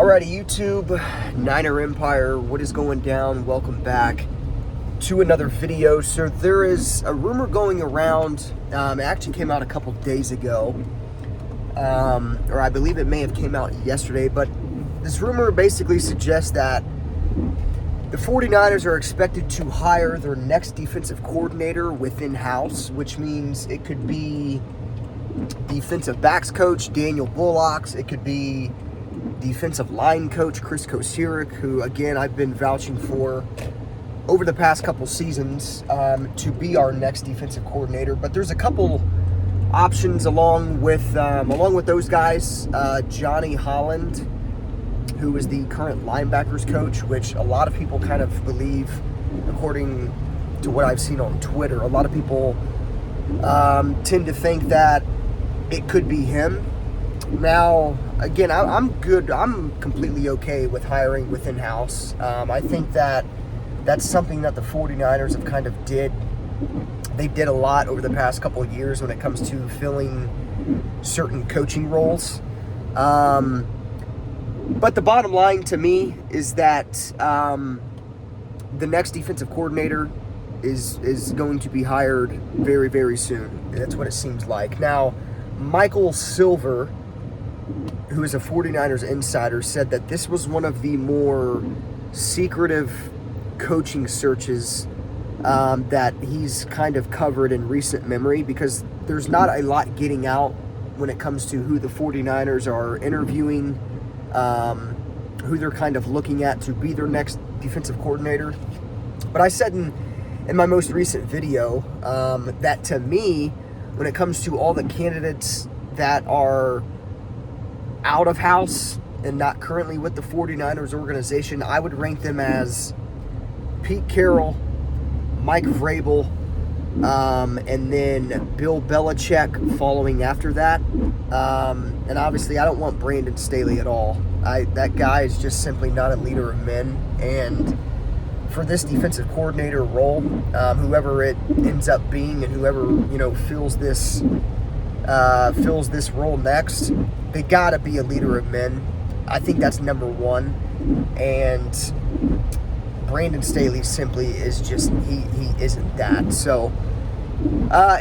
Alrighty, YouTube, Niner Empire, what is going down? Welcome back to another video. So there is a rumor going around, it actually came out a couple days ago, or I believe it may have came out yesterday, but this rumor basically suggests that the 49ers are expected to hire their next defensive coordinator within house, which means it could be defensive backs coach Daniel Bullocks, it could be defensive line coach Chris Kocurek, who again I've been vouching for over the past couple seasons to be our next defensive coordinator. But there's a couple options along with those guys. Johnny Holland, who is the current linebackers coach, which a lot of people kind of believe, according to what I've seen on Twitter, a lot of people tend to think that it could be him. Now, again, I'm good. I'm completely okay with hiring within house. I think that that's something that the 49ers have kind of did. They did a lot over the past couple of years when it comes to filling certain coaching roles. But the bottom line to me is that the next defensive coordinator is going to be hired very, very soon. That's what it seems like. Now, Michael Silver, who is a 49ers insider, said that this was one of the more secretive coaching searches that he's kind of covered in recent memory, because there's not a lot getting out when it comes to who the 49ers are interviewing, who they're kind of looking at to be their next defensive coordinator. But I said in my most recent video that to me, when it comes to all the candidates that are out of house and not currently with the 49ers organization, I would rank them as Pete Carroll, Mike Vrabel, and then Bill Belichick following after that. And obviously I don't want Brandon Staley at all. That guy is just simply not a leader of men. And for this defensive coordinator role, whoever it ends up being and whoever, fills this role next, they gotta be a leader of men. I think that's number one. And Brandon Staley simply is just, he isn't that. So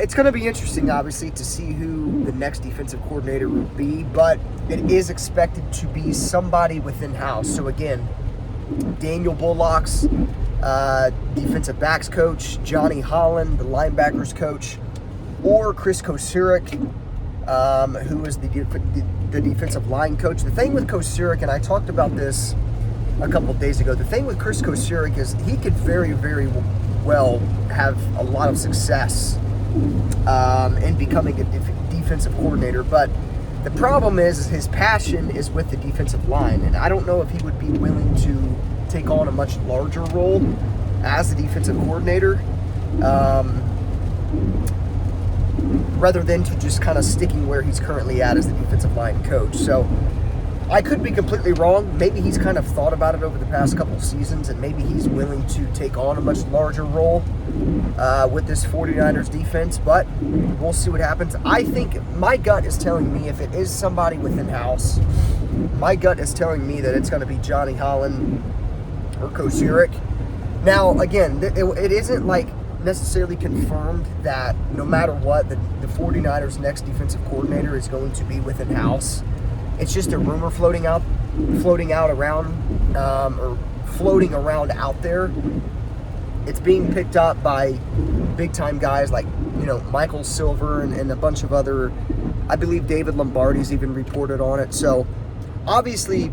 it's going to be interesting, obviously, to see who the next defensive coordinator will be, but it is expected to be somebody within house. So again, Daniel Bullocks, defensive backs coach, Johnny Holland, the linebackers coach, or Chris Kocurek, who is the defensive line coach. The thing with Kocurek, and I talked about this a couple days ago, the thing with Chris Kocurek is he could very, very well have a lot of success in becoming a defensive coordinator, but the problem is his passion is with the defensive line, and I don't know if he would be willing to take on a much larger role as the defensive coordinator, rather than to just kind of sticking where he's currently at as the defensive line coach. So I could be completely wrong. Maybe he's kind of thought about it over the past couple of seasons, and maybe he's willing to take on a much larger role with this 49ers defense, but we'll see what happens. I think my gut is telling me, if it is somebody within house, my gut is telling me that it's going to be Johnny Holland or Kocurek. Now, again, it isn't like necessarily confirmed that no matter what, the 49ers' next defensive coordinator is going to be within house. It's just a rumor floating around out there. It's being picked up by big-time guys like, Michael Silver and a bunch of other, I believe David Lombardi's even reported on it. So, obviously,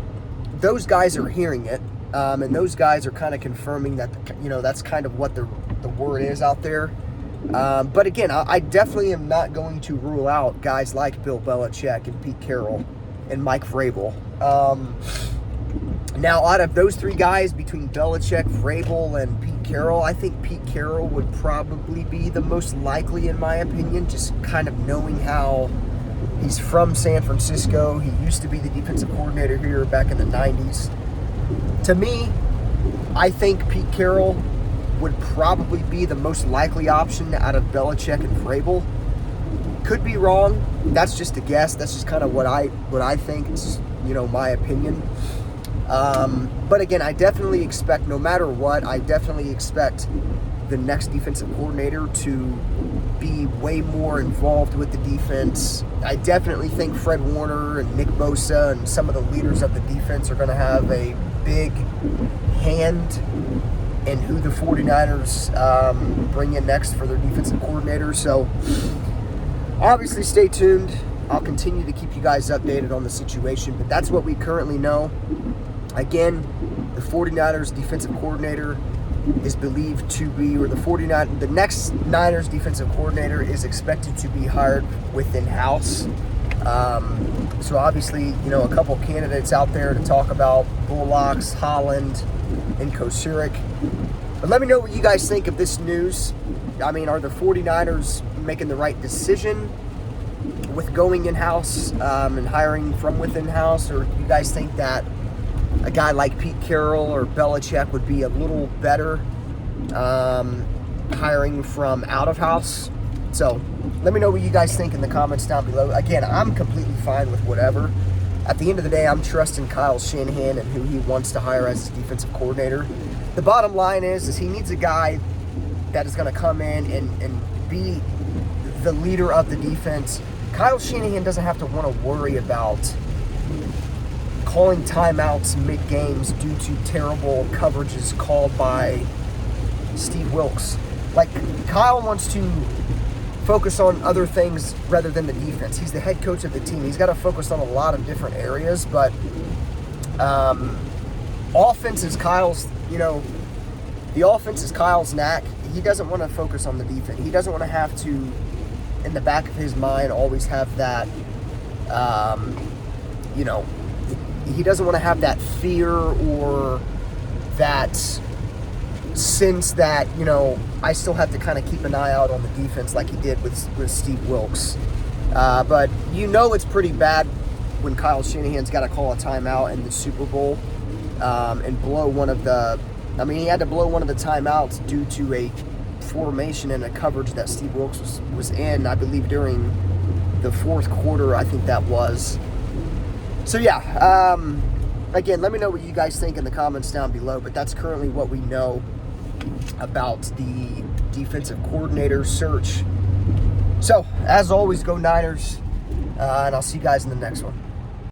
those guys are hearing it, and those guys are kind of confirming that, that's kind of what the word is out there. But again, I definitely am not going to rule out guys like Bill Belichick and Pete Carroll and Mike Vrabel. Now, out of those three guys, between Belichick, Vrabel, and Pete Carroll, I think Pete Carroll would probably be the most likely, in my opinion, just kind of knowing how he's from San Francisco. He used to be the defensive coordinator here back in the 90s. To me, I think Pete Carroll would probably be the most likely option out of Belichick and Vrabel. Could be wrong. That's just a guess. That's just kind of what I think. It's, my opinion. But again, I definitely expect, no matter what, I definitely expect the next defensive coordinator to be way more involved with the defense. I definitely think Fred Warner and Nick Bosa and some of the leaders of the defense are going to have a big hand in who the 49ers bring in next for their defensive coordinator. So obviously stay tuned. I'll continue to keep you guys updated on the situation, but that's what we currently know. Again, the 49ers defensive coordinator is believed to be, or the next Niners defensive coordinator is expected to be hired within house. So obviously, a couple candidates out there to talk about: Bullocks, Holland, and Kocurek. But let me know what you guys think of this news. I mean, are the 49ers making the right decision with going in-house and hiring from within house, or do you guys think that a guy like Pete Carroll or Belichick would be a little better hiring from out of house? So let me know what you guys think in the comments down below. Again, I'm completely fine with whatever. At the end of the day, I'm trusting Kyle Shanahan and who he wants to hire as his defensive coordinator. The bottom line is he needs a guy that is going to come in and be the leader of the defense. Kyle Shanahan doesn't have to want to worry about calling timeouts mid-games due to terrible coverages called by Steve Wilks. Like, Kyle wants to focus on other things rather than the defense. He's the head coach of the team. He's got to focus on a lot of different areas, but offense is Kyle's, the offense is Kyle's knack. He doesn't want to focus on the defense. He doesn't want to have to, in the back of his mind, always have that, he doesn't want to have that fear or that sense that, I still have to kind of keep an eye out on the defense like he did with Steve Wilks. But it's pretty bad when Kyle Shanahan's got to call a timeout in the Super Bowl and blow one of the, he had to blow one of the timeouts due to a formation and a coverage that Steve Wilks was in, I believe, during the fourth quarter, I think that was. So yeah, again, let me know what you guys think in the comments down below, but that's currently what we know about the defensive coordinator search. So, as always, go Niners, and I'll see you guys in the next one.